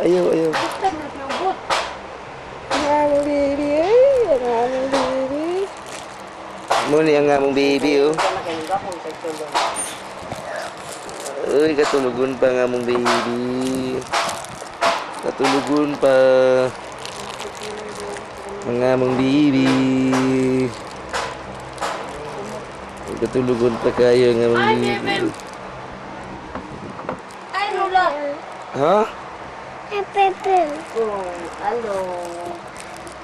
Ayaw, ayaw. Ang among baby, ay. Ang among baby. Muna ang among baby, oh. Uy, katulugon pa ang among baby. Katulugon pa. Ang among baby. Katulugon pa kayo ang among baby. Ay, Lola. Ha? Pepe. Oh, hello.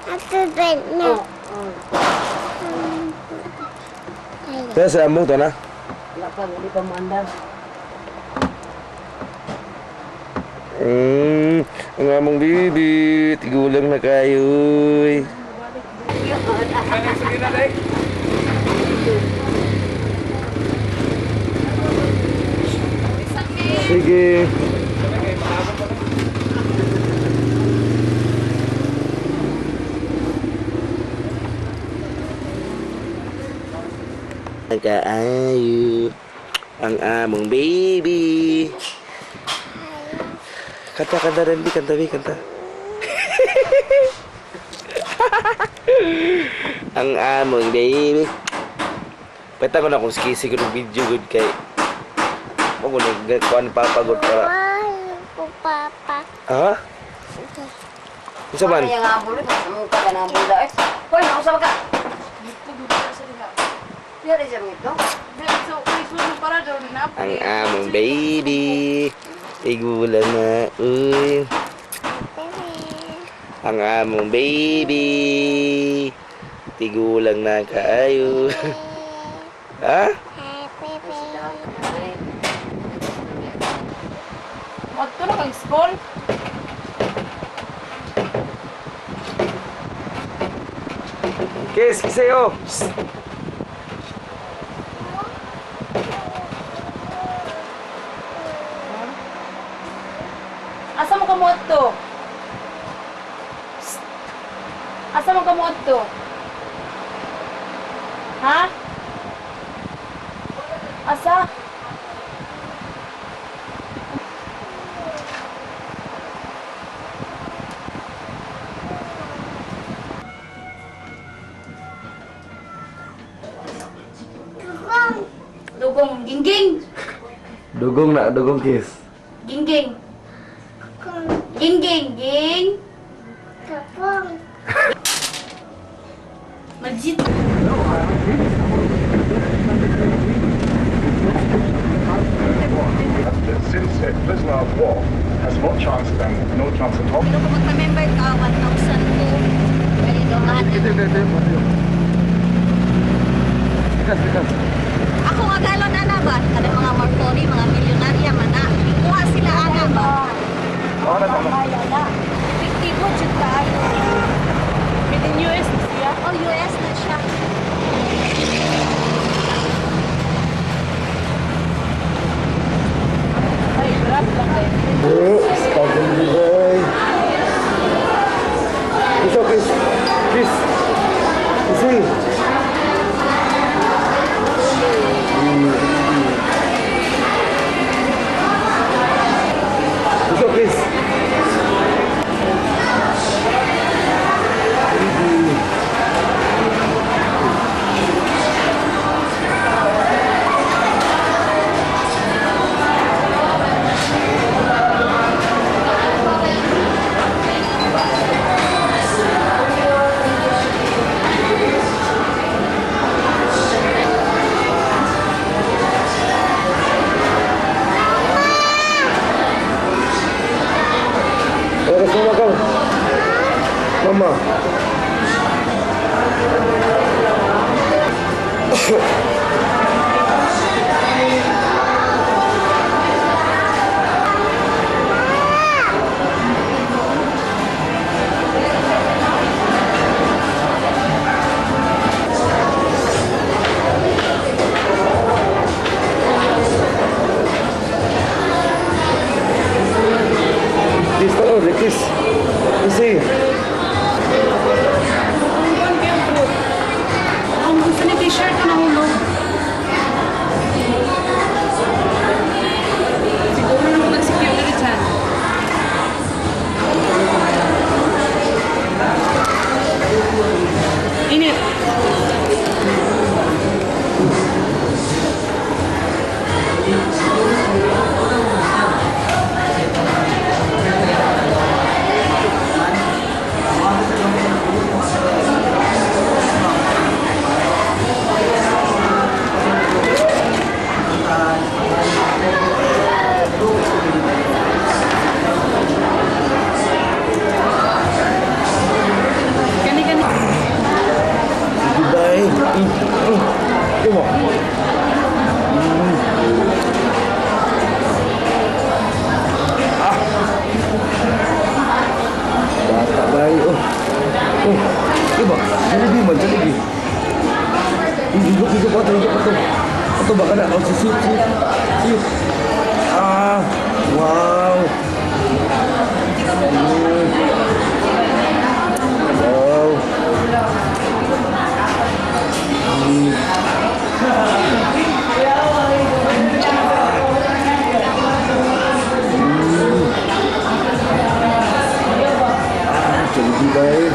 Pepe na. Kaya sa among to na? Wala pa, hindi pa maandar. Ang among baby. Tigulang na kayo. Uy. Sige. Kaayo ang among baby. Kanta rin, kanta. Ang among baby. Pwede ko na kung skisi ko ng video good kay ako nagkuhan papagod pa. Ay, po papa. Ha? Isa man? Ano yung ambulot? Ang taga ng ambulot eh. Hoy, nakusama ka. Yari siya mga ito. Ang among baby. Igulan na. Uy. Ang among baby. Tigulang na kaayo. Ha? Ito na kang school. Kiss sa'yo. Asa mo kamuot to? Asa mo kamuot to? Ha? Asa? Dugong gingging. Dugong kiss. Gingging. Gingging ging. Kapong. Majid. Since Blizzard War has no chance at all. Kung magpa-member ka, 1,000 to. Pwede daw lahat. Ako nga galon na ba? Kada mga Marconi, mga milyonarya man na. Ikuha sila ana ba? Epektibo, dyan tayo. Made in US siya. Oh, US na siya. Ay, grab lang kayo. Kiss, kiss. Kiss. Kiss. Kiss. Mama. Kiss tayo, kiss. Kasi. Ang gusto ni t-shirt na hulog. Siguro nung nag-security dyan. Kada, oh, si Sip. Ah, wow. Wow. Jadi baik.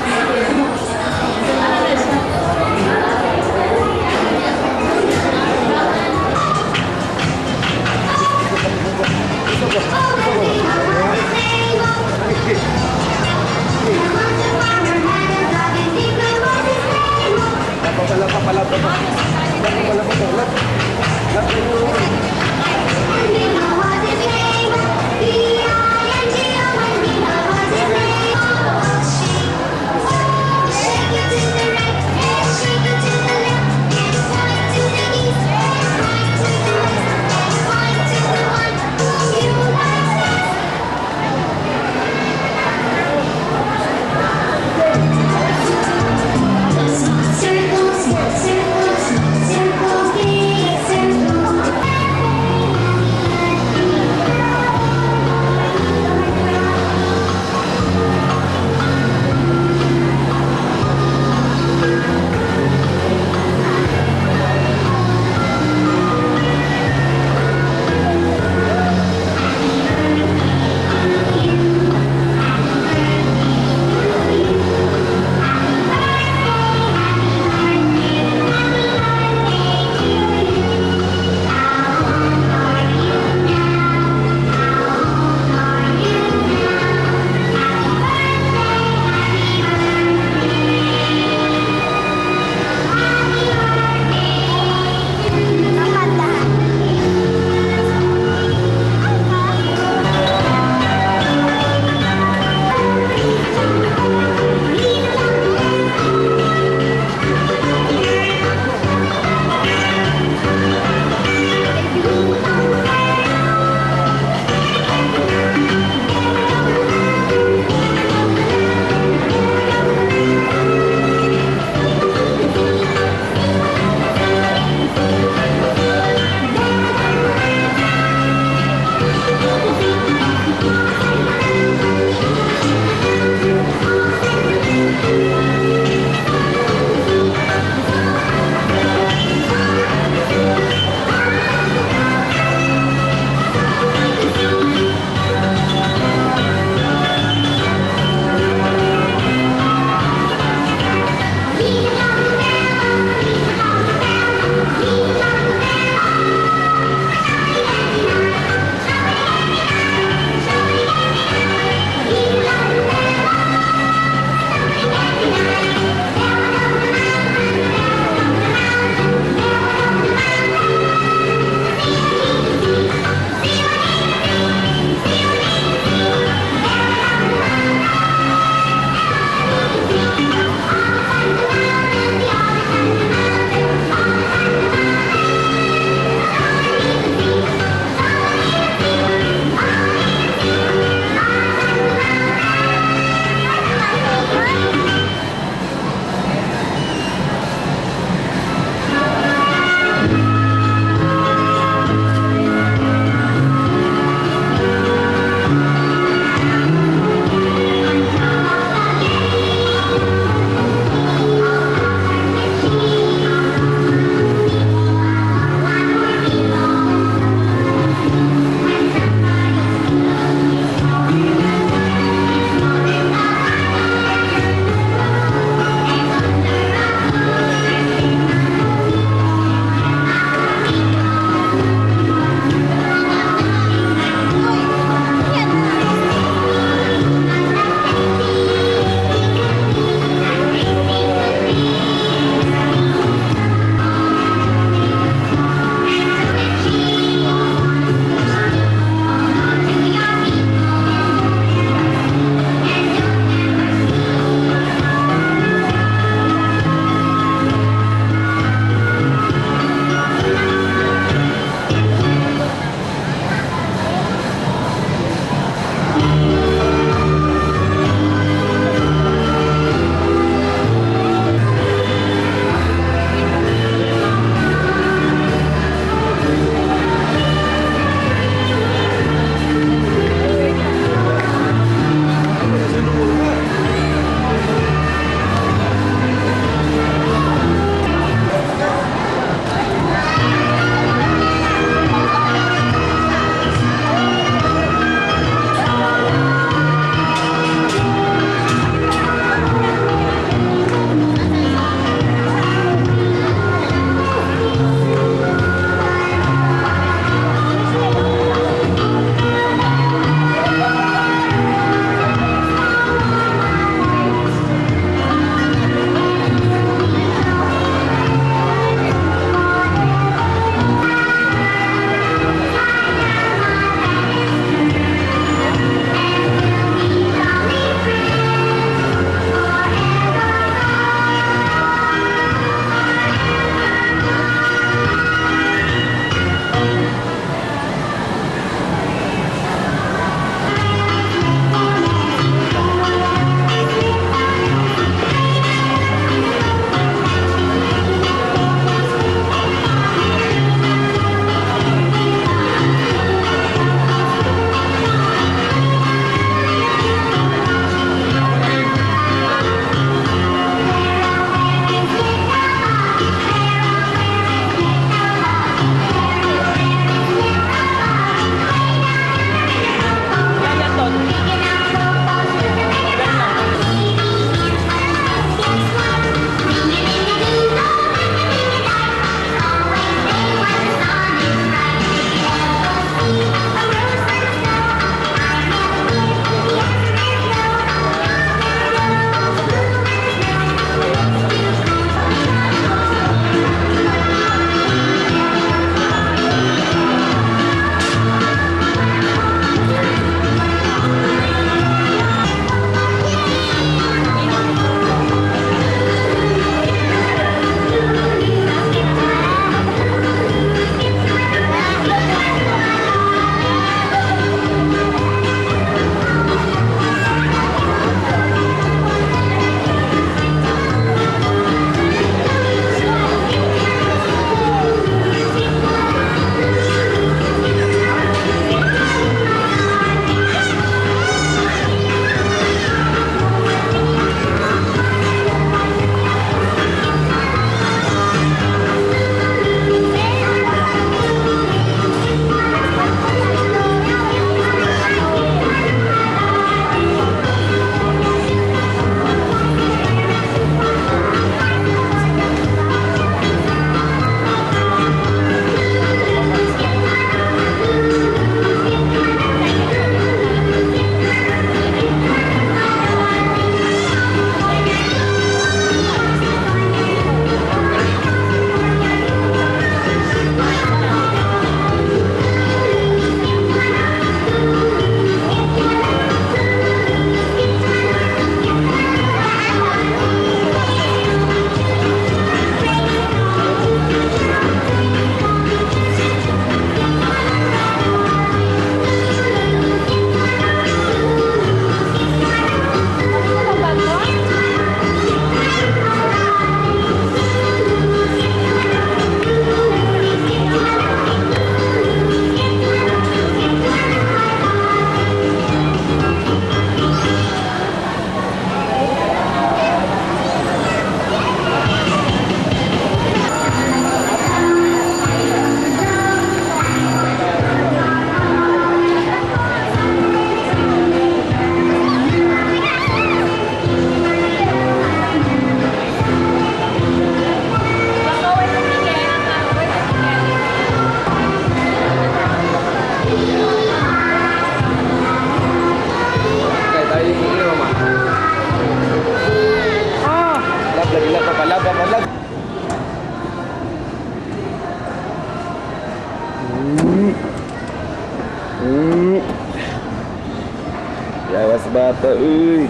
bata. Uy.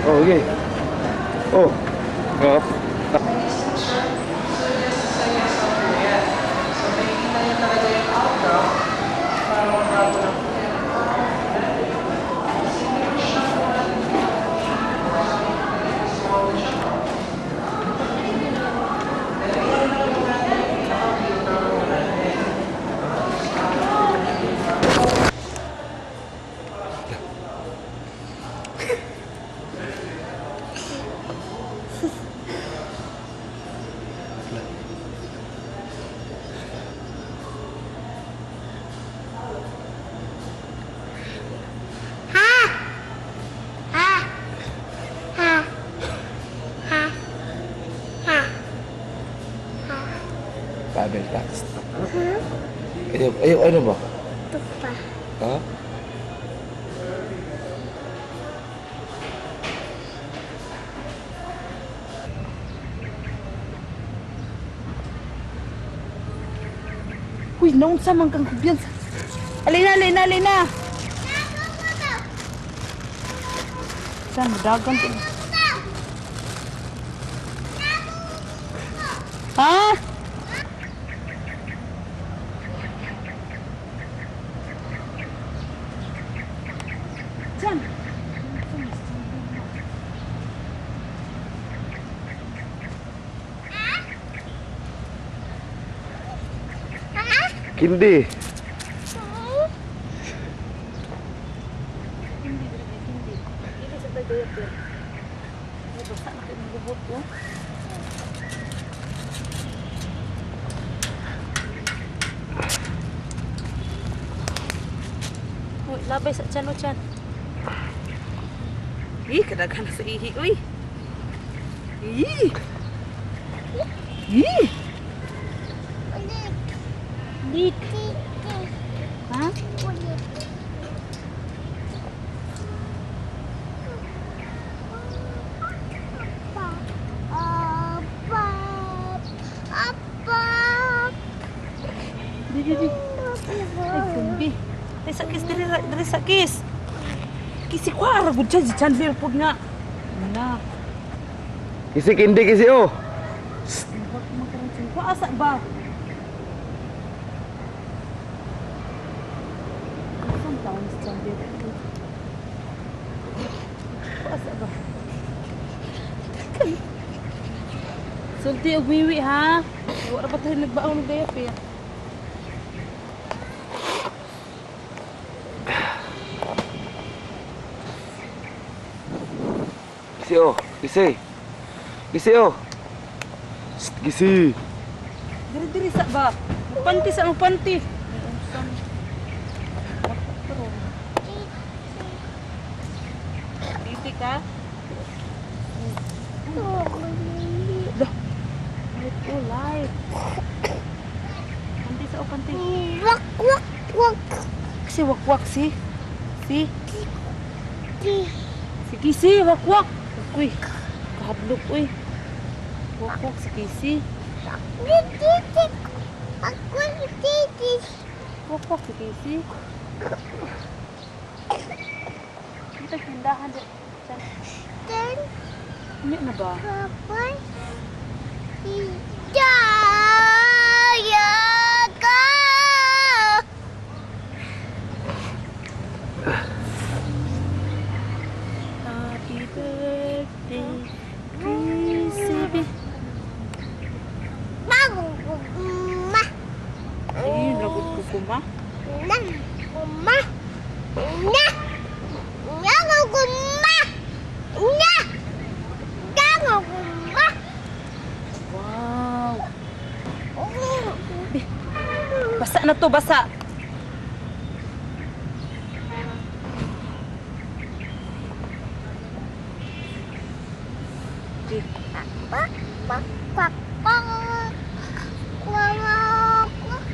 Oh, okay. Oh. Oh. Pavel tax. Ayaw, ano ba? Ito pa. Ha? Uy, naunsa man kang kumpiyansa. Alina. Saan, dagan to. Ha? Saan? Kindi. Uy, labay sa tiyan o tiyan. Ih, kadaghan na sa ihi, uy. Ih! Ih! Ulit. Dik! Titi. Ha? Ulit. Apa. Apa. Di. Ay, kumbi. Ay, sakis, diri sakis. Kisi ko, aragod siya, si Chandler, pag nga. Wala. Kisi kindi, kisi oh. Huwag makaransin ko, asa ba? Isang taon si Chandler. Asa ba? Sulti, umiwi ha? Wala ba tayo nagbaon ng gayap eh? Kisi oh. Kisi. Kisi oh. Kisi. Diri-diri sa ba? Panti sa panti. Titi ka? Ito, light. Panti sa panti. Wak, wak, wak. Kasi wakwak si. Si. Titi. Si Kisi, wakwak. Uy, kahadlok uy. Wakwak si Kisi. Titi. Ako titi. Wakwak si Kisi. Ito tindahan dyan. Dan Hindi na ba? kapan hidaya ka. Happy birthday, Kisi. Maguguma. Ayun, lagot ko kuma. Nang guma. Na. Naguguma. Na. Naguguma. Wow. Basa na to, basa. Bak, bak, bak, bak. Kwak, kwak.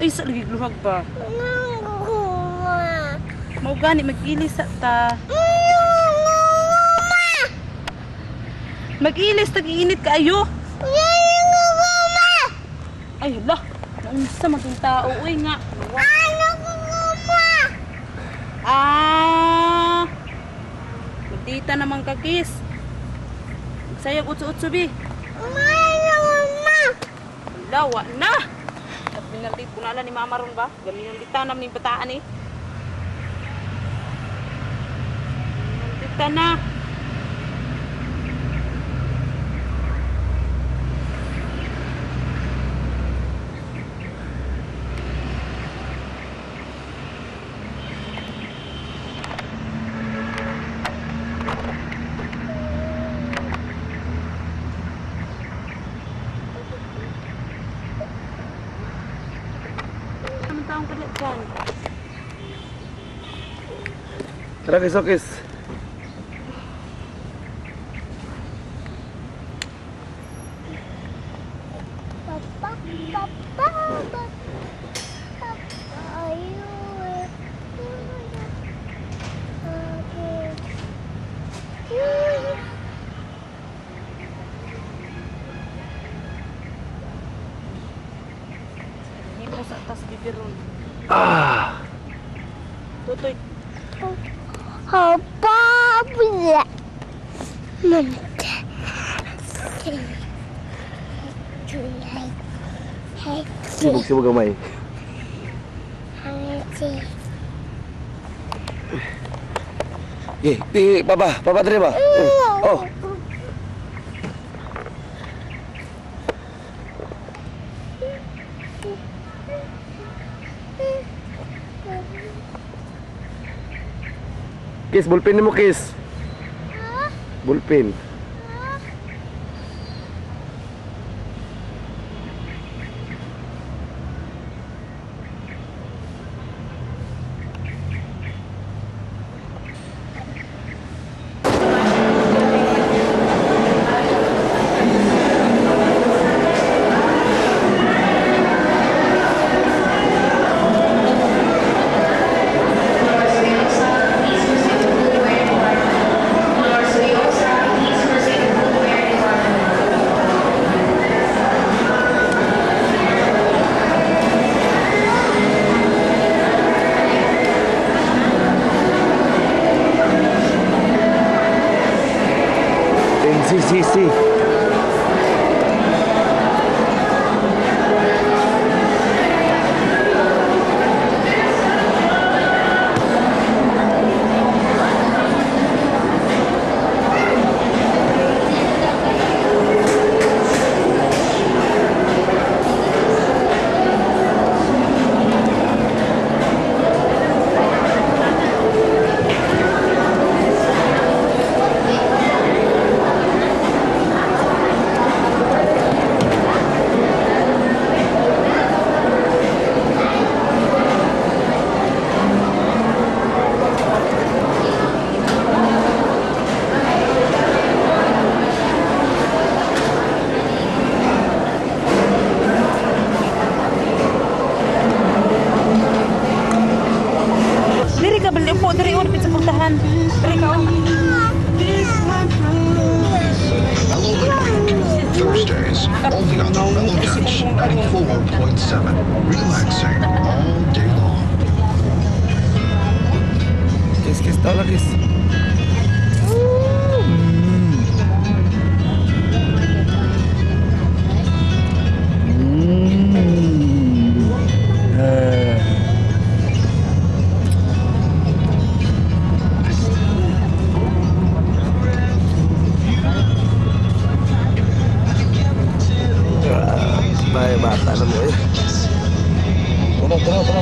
Ay, sa lagi gluhag ba? Naguguma. Mau gani mag-ilis sa ta. Naguguma. Mag-ilis, tag-iinit ka ayo. Naguguma. Ay, hala. Naunsa maging tao. Uy nga. Ano kuma? Ah! Magdita naman ka, Kis. Magsayag utso-utso, bi. Ano kuma? Lawa na! Pinaldit ko na ni Mama ron ba? Gaminalditan namin yung bataan eh. Pinalditan na. Anong taong ka dyan? Tara, Kis. Papa, papa, ayo. Hindi po sa atas bibiron. Ah! Tutoy. Papa, bila. Mantap. Julai. Hei, Sibuk gamay. hei. Papa dre ba? Oh. Kis, bulpin mo, Kis. Bulpin. NCCC. Diri ka bali po, diri on pizza puntahan. Diri ka on. Thursdays, only on the Mellow Dutch 94.7. Relaxing all day long. Kis, tao lang, Kis. Bye, bata na mo eh. Tara.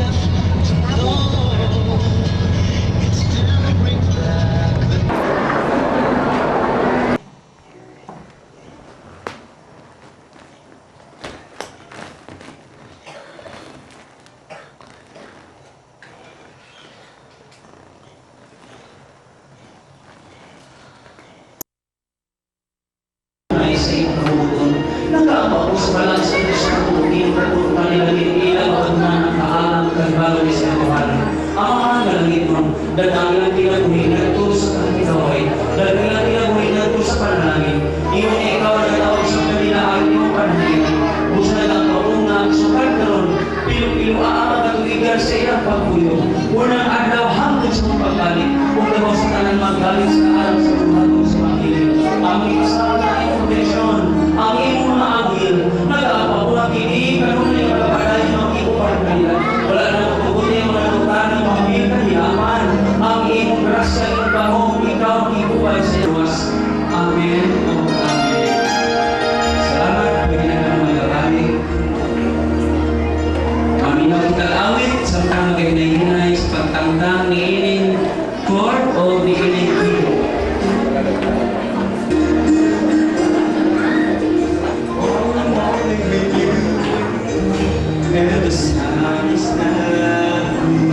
Nakaabot sa balansa sa pagkakulong, panilalagin ilang ang mga nakahalang kagbago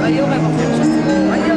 Ayaw kay mag-focus ko. Ayaw.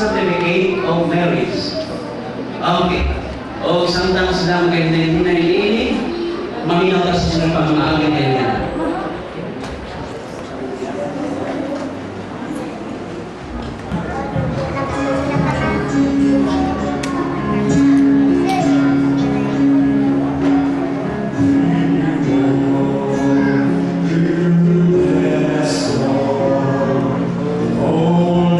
Certificate of Marriage. Okay. O isang taon sila kay Nini, maminaw ka sa sila pang-aagay niya. Oh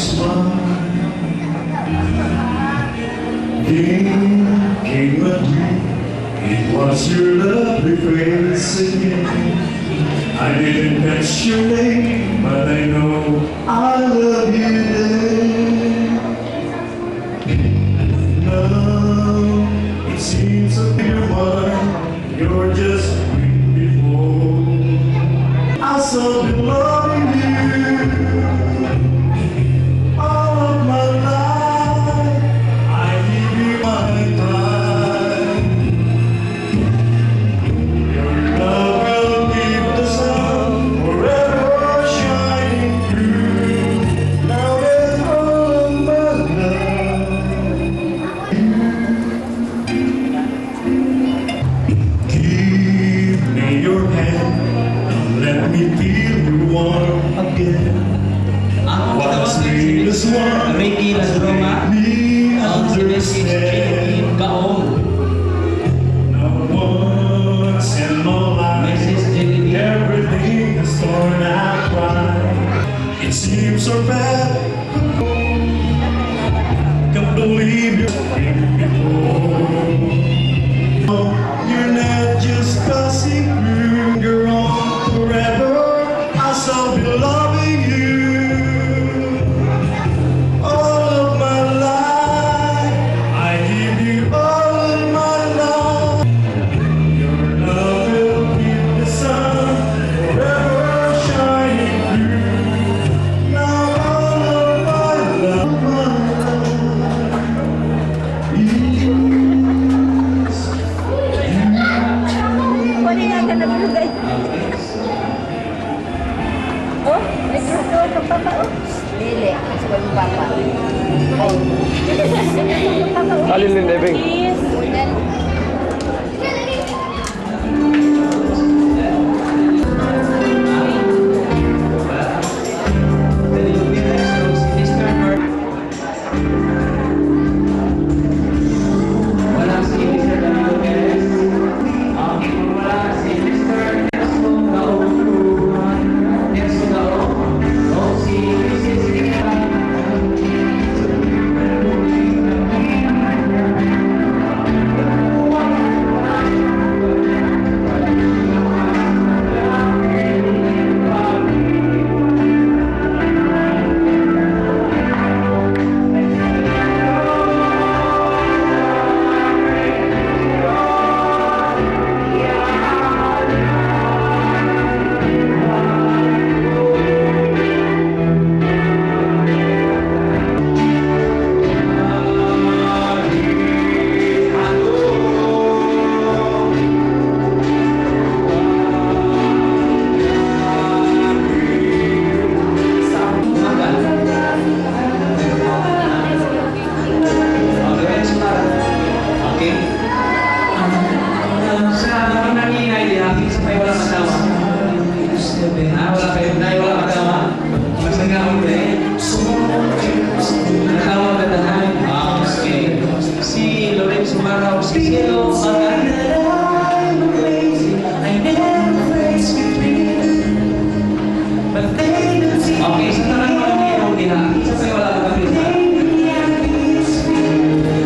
smile. Came a dream. It was your lovely face again. I didn't catch your name, but I know I love you then. Now it seems that you're mine. You're just green before. I saw you loving you all of my life. I give you my time. Your love will keep the sun forever shining through. Now there's all of my love. Give me your hand and let me feel you warm again. What's in this one? Ricky Las Roma. Me Ang si understand. Gaong. Now once in my life, Mrs. Jenny. everything is torn out right. It seems so bad. Can't believe you're before. You're not just passing through. You're on forever. I shall be loving you all of my life. I give you all of my love. Your love will keep the sun forever shining through. Now all of my love is Wala nga ka naglugay. Oh, may gusto ka papa. Oh. Dili, gusto ko yung papa. Oh. Alin din, Ebeng? Then, Wala si Mr. Danilo Perez. Okay, kung wala si Mr. Ernesto Gaong. Ernesto Gaong. O si Mrs. Rita. Okay. Sa mga nanginay, dihakin sa kayo walang asawa. Wala kayo, wala asawa. Basta nga ako rin. Nakawa ka tahan. Okay. Si Lorenzo Maraw, si Cielo, okay, sa tanang mga nangyayong dihakin sa kayo wala ka rin.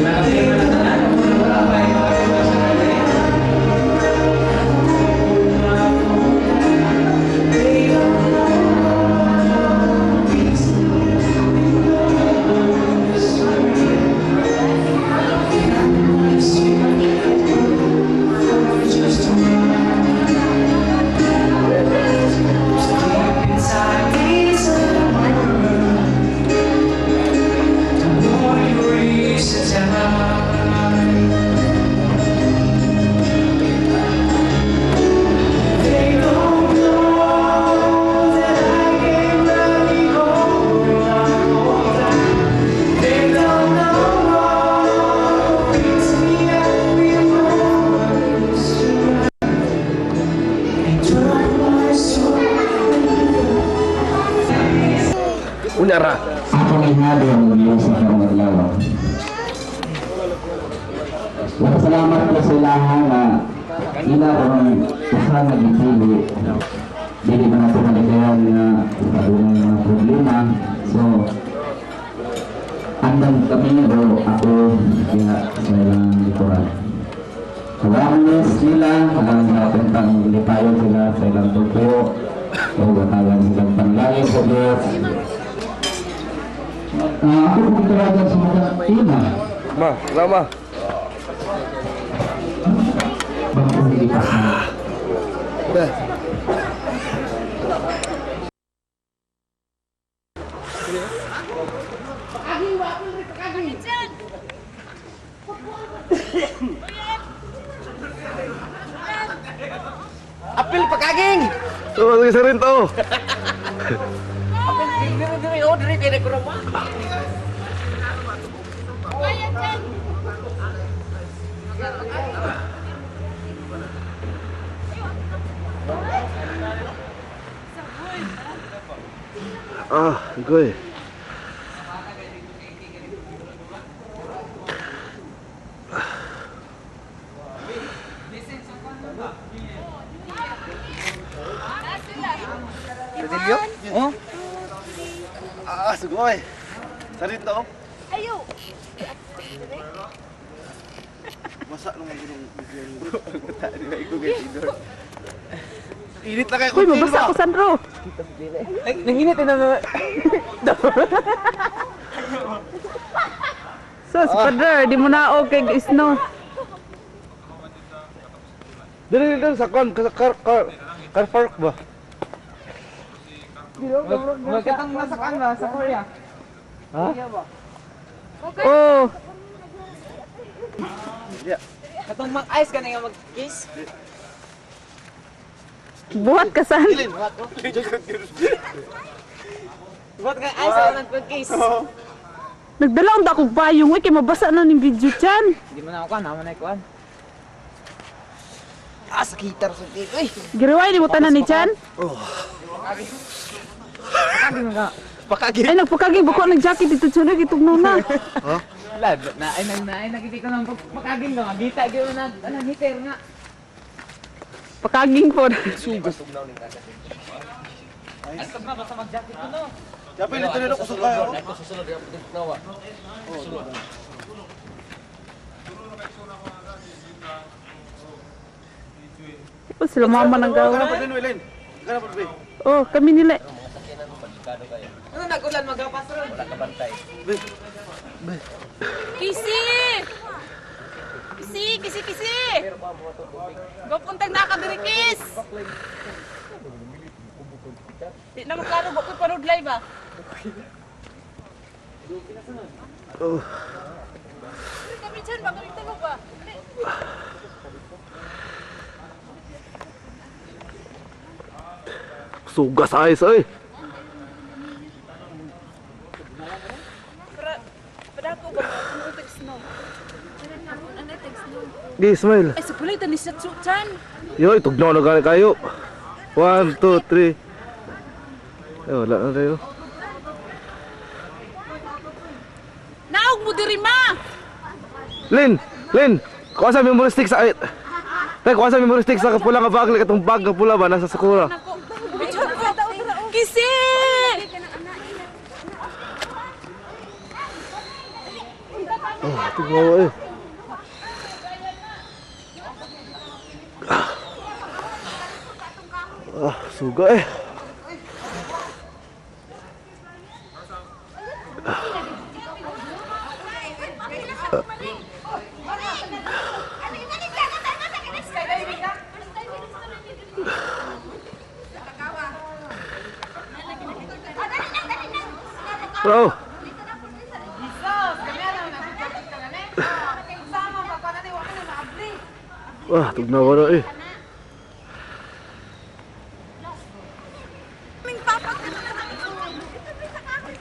Nakasira na tanan, wala pa yung mga sa kanila. Unyara. Ako na hinabi ang Diyos sa karong adlaw. Salamat po sa ilahan na ila ang usa nga gipili. Dili man nato maligayan nga adunay mga problema. So lang kami o ako kaya sa ilang likuran. Awareness nila, nakapentang lipayon sila sa ilang tugpo o gatagan silang panlayo sa Diyos. Ako kung talaga sa mga tina. Ma, lama. Bakit hindi pa sa Apil pagkaging. Oh, sige sa rin to. Ah, goy. Rodilio? Oh? Ah, sugoy. Sarin to. Ayo. Masa nung ginong bigyan bro. Mata nila iko guys idol. Init na kayo. Uy, mabasa ako, Sandro. Ay, nanginit na. So, si Padre, di mo na okay, snow. Dili sa car park ba? Magkatang nasa kanwa sa Korea. Ha? Oh, Katong mag-ice ka na nga mag-kiss. buhat ka, San. Ba't ka ice ka nag-kiss? Nagdala ang dakong payong, kay mabasa na ng video chan. Hindi mo na ako naman na ikuan. Ah, sa gitar sa tito eh. Giriway, di mo tanan ni Chan. Sabi mo ka. Ay, nagpakaging, bako nag-jacket dito, Chan, itugnaw na. Lad, nakiti ko ng pagkaging ka. Magita, gano'n na, hitter nga. Pakaging po. Sugas. Ay, stop na, basta mag-jacket ko no. Dapat nito nila kusog kayo. Oh, sila mama ng gawa. Kana pa din Wilin. Kana pa din. Oh, kami nila. Ano nagulan magapas ron? Wala ka bantay. Kisi! Kisi! Gopuntag na ka diri, Kis! Di na maklaro, bakit parod live ba? Kami dyan ba? Kami tanong ba? Sugas ayos ay. Pada ko ba? Ano text no? Ano text no? Di smile. Ay, sa pulay, tanis sa Chan. Yo, itugnaw na gani kayo. 1 2 3. Eh, wala na tayo. Naog mo diri ma! Lin, kuha sa memory stick sa ay. Tay, kuha sa memory stick sa kapula nga bag, katong bag nga pula ba nasa Sakura. Kisi! Oh, tugnaw eh. Ah, suga eh. Bro. Wah, tugnaw na eh.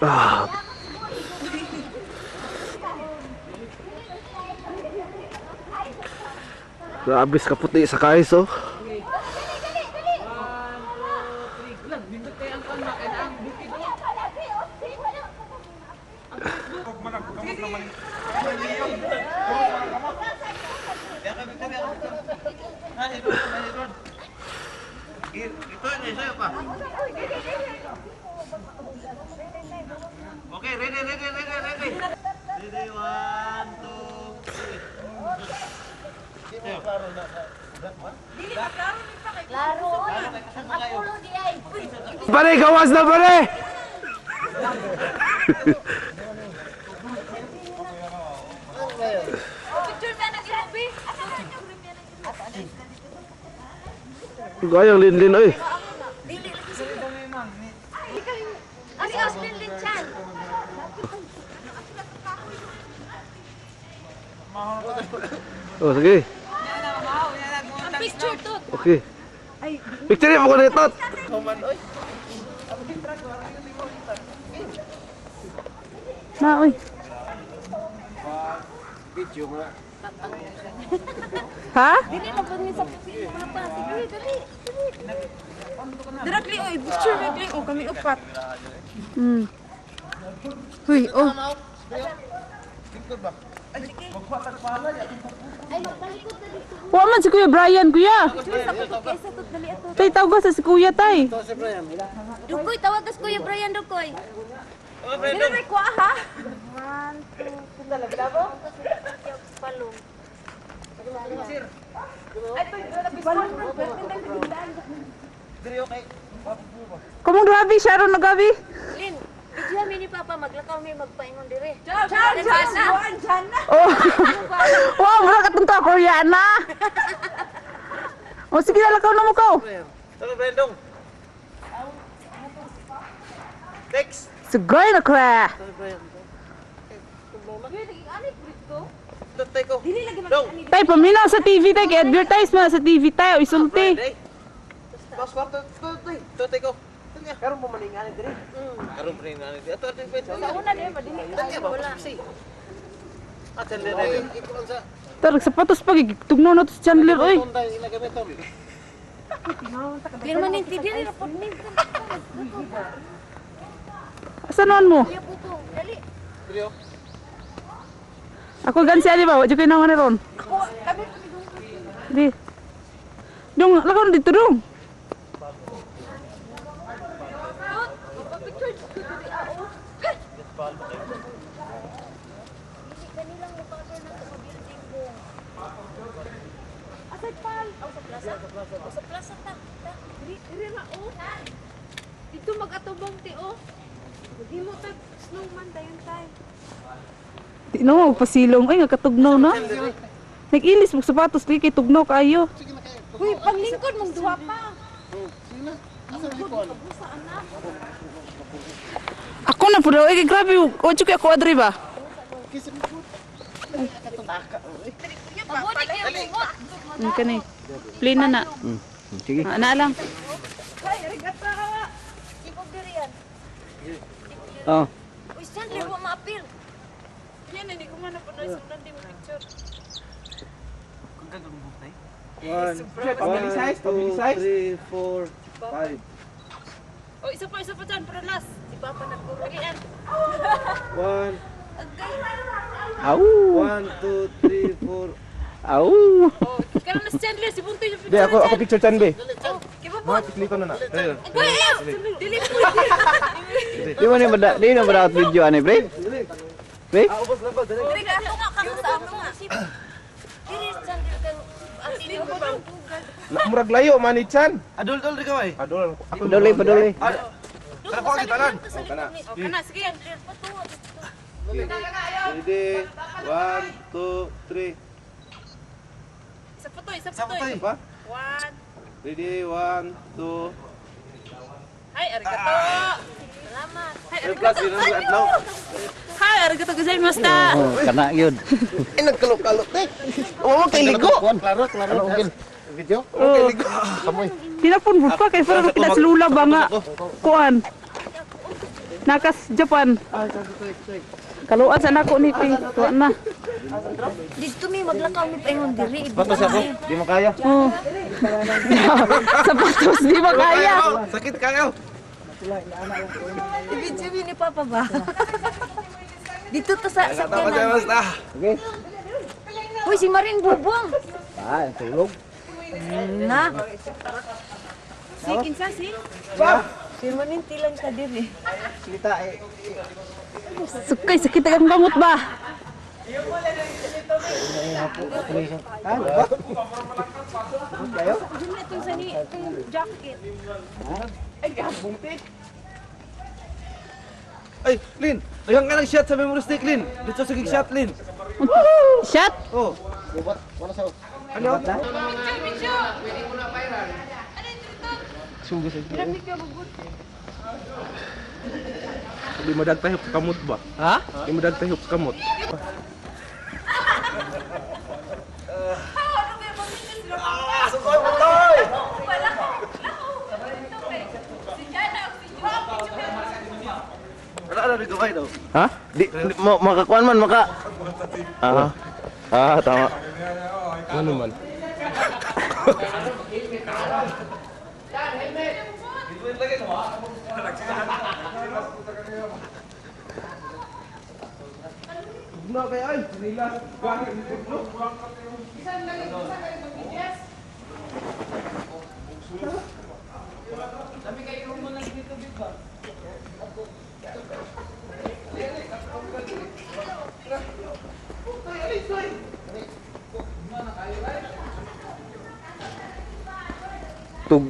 Ah. Grabe ka puti sa kais oh. Okay, ready. Klaro, oy. Ang apulo di ay. Pare, gawas na pare! Picture ba nang ilubi? Gayang linlin oy. Dili lagi sila. Ari Asmin Linchan. Oh, sige. Ang picture to. Okay. Picture mo ko nito. Na, uy. Ha? Dili na pag sa mga pa. Sige, dali. Directly, oy. Picture directly. Oh, kami upat. Uy, oh. Wa man si Kuya Brian, Kuya. Kaysa to dali ato. Tay, tawag sa si Kuya, tay. Dukoy tawag kas Kuya Brian Dukoy. Dili may kuha ha. Palong. Kamong grabe, Sharon na gabi. Lin, bigyan mi ni Papa maglakaw mi magpaingon dire. Oh. Wow, bro, katong ka, Koreana. O, sige na, lakaw na mo ko. Sugay na kra. Tay, paminaw sa TV, tay. Kaya advertise mo sa TV, tay. O, isulti. Una dire madili. Wala. Tarag sapatos pag tugnaw na to si Chandler, oy. Pero maninti dire na pod ni. Asa noon mo? Kuya Puto, dali. Ako gan siya, di ba? Wadyo kayo naman na ron. Ako kami Di. Dong, lakaw na dito, dong. picture diri ao. Kanilang mo cover na sa building mo. Asay pal. Sa plaza. Sa plaza ta. Diri na o. Dito mag-atubang ti o. Di mo tag snowman dayon tay. Di na mo, pasilong. Ay, nagkatugnaw na. Nag-ilis mo sapatos, kay tugnaw kayo. Uy, paglingkod mong duha pa. Ako na po daw. Eh, grabe. Wadyo kayo ako, Adri ba? Mabudi kayo mo. Ang kanay. Plain na na. Sige. Na lang. Ay, arigata. Ibog diri yan. Oh. Uy, Chandler mo maapil. Yan, hindi ko nga napunod sa sundan di mo picture. Family size, family size. 3, 4, 5. O, isa pa dyan, para last. Si Papa nagkurugian. 1, Au! 1, 2, 3, 4. Au! O, karoon na si Chandler, si Buntoy yung Be, ako picture chan be. Kiba po. Mga tikli ko na na. Ayun. Dili po. Di mo na ba dapat video ano, pre? Pre? Diri ka ako nga kamo sa ako nga. Diri Chandler kang ang ilo ko bang Murag layo man ni Chan. Adol di ka bay. Adol. Ako Paduli. Ano ko gitanan? O, kana, sige. Ready. 1, 2, 3. Isa pa to. Pa? One. Ready. 1, 2. Hi, arigato. Salamat. Hi, Plus arigato. yun ang atlaw. Hi, arigato gozaimashita. Kana yun. Ay nagkalok-kalok te. Oo, kay ligo. Klaro. Okay. Video? Oh. Hinapon mo pa kay para kita lula ba nga. Kuan. Nakas Japan. Kaluan sa nako ni Ping. Kuan na. Dito mi maglakaw mi paingon diri. Patos ako. Di mo kaya. Oh. Sapatos di ba kaya? Sakit kayo. Ibig ni Papa ba? Dito to sa Tama sakyanan. basta. Okay. Uy, si Maring Bubong. Tulog. Na. Sikin sa si. Si Maninti lang ka diri. Kita Sukay sakit ang gamot ba? Dili itong sani, itong jacket. Ay, Lin! Dagang ka ng shot sa memory stick, Lin! Dito sa shot, Lin! Shot. Oh! Ano? Sugas ay. Di mo dagtay kamot ba? Ha? Di mo dagtay kamot. Wala na gaway daw. Ha? Di makakuan man maka. Tama. Ano man? No, kaya ay, nila. Tug.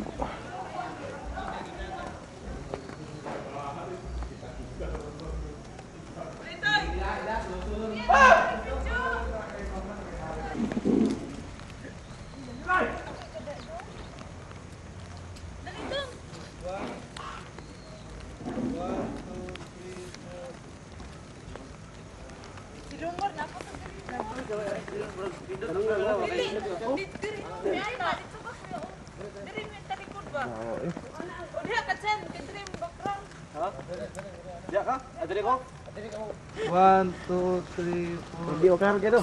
One, two, three, four. Di ka gado.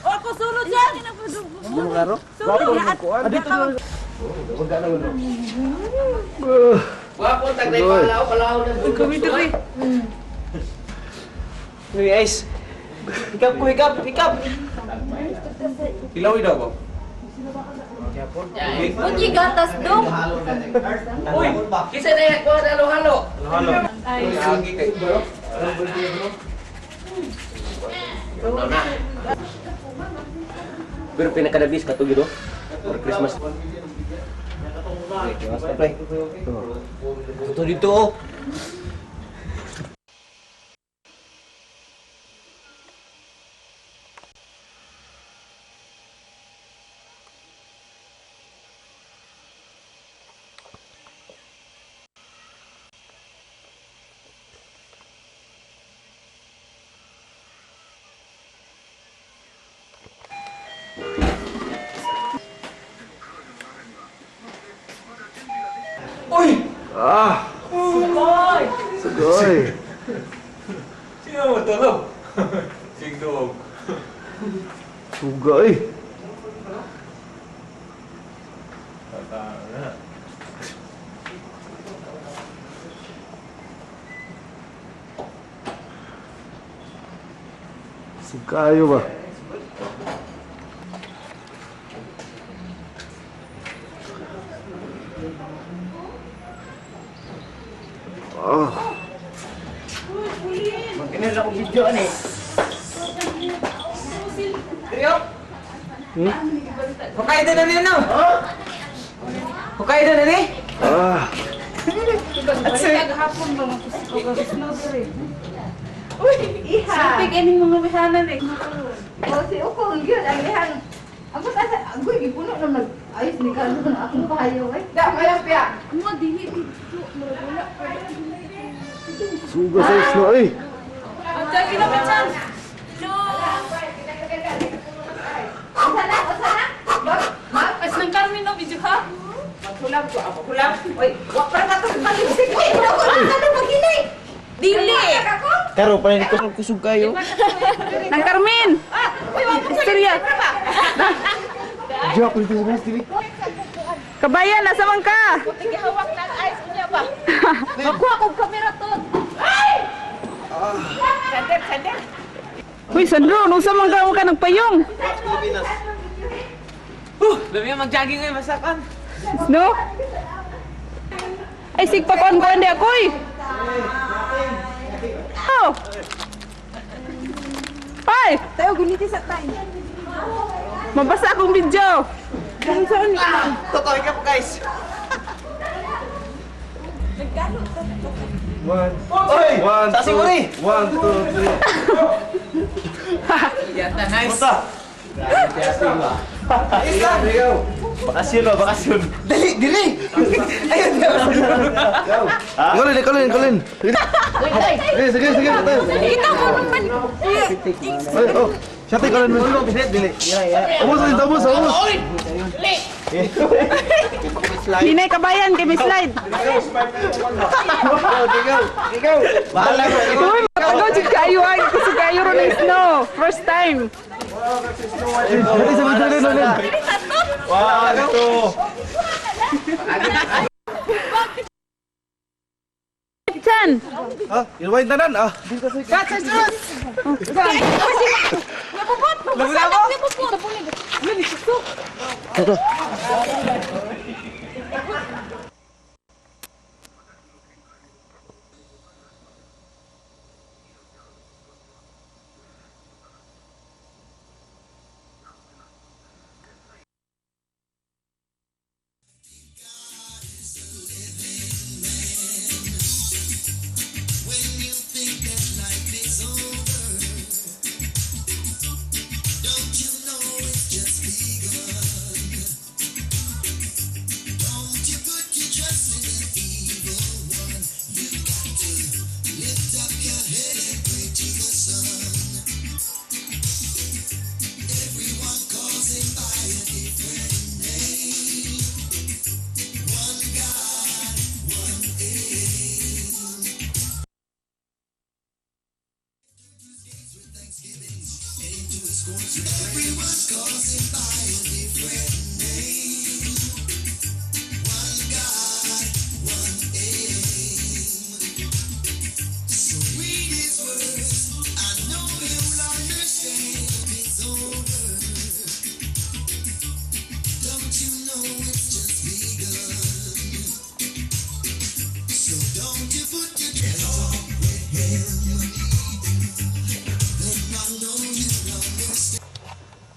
O, ako sulod yan! Di mo karo? Wapo mo kuan. Dito na. Wapo, tagday palaw na. Kami diri. Uy, Ice. Hikap ko, hikap. Ilawi daw ba? Huwag gatas dong! Uy, kisa na yan ko halo-halo. Halo. Lagi kay. Pero pinakadabis ka to gido. For Christmas. Mas ka play. Ito dito oh. Sugoi. Sino mo tulog? Singdog. Sugoi. Sugayo ba? Kinala ko video ani. Rio? Hukay doon na niya no? Hukay doon na ni? Hapon ba mag-snow diri? Uy, iha! Sapig ining mga bihanan eh. O si Ukong yun, ang lihan. Ako sa agoy, gipuno na ayos ni Carlo na akong pahayo eh. Da, malang piya. Mo dili dito, wala. Suga sa isno eh. Ang dagi na ba chan? Usa na? As nang Carmen no video ha? Maghulam ko, ako hulam. Oy, wak para ka to malisik. Ay, naku, ano magini? Dili! Karo pa ni ko sugayo. Nang Carmen. Uy, wak ko Istorya. Joke dito sa mas TV. Kabayan, nasa man ka? Tigihawak ng ice unya ba? Ako akong kamera to. Ay! Sander. Uy, Sandro, nung sa man ka nagpayong. Dami mag-jogging ngayon, masakan. No? Ay, sigpakon ko hindi ako'y. Oh! Ay! Oy! Tayo, guniti sa time. Mabasa akong video. Ganun sa ni. Totoo ka po guys. Nagkano? Oy! Sasi mo ni! 1, 2, 3. Basta! Bakasyon ba? Bakasyon. Dali! Dili! Ayun! Kulin. Sige. Kita mo naman. Oh, siya tayo kulin mo. Dili! Ubus. Hinay kabayan kay Miss Slide. Ikaw! Bahala mo! Uy, matago jud kayo ay kusog kayo ron ng snow. First time. Wow! Chan. Ah, ilwain tanan. Ah,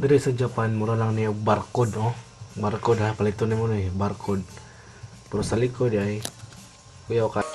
Diri sa Japan, mura lang niya barcode, oh. Barcode ha, palito nimo na barcode. Pero sa likod ay kuya ka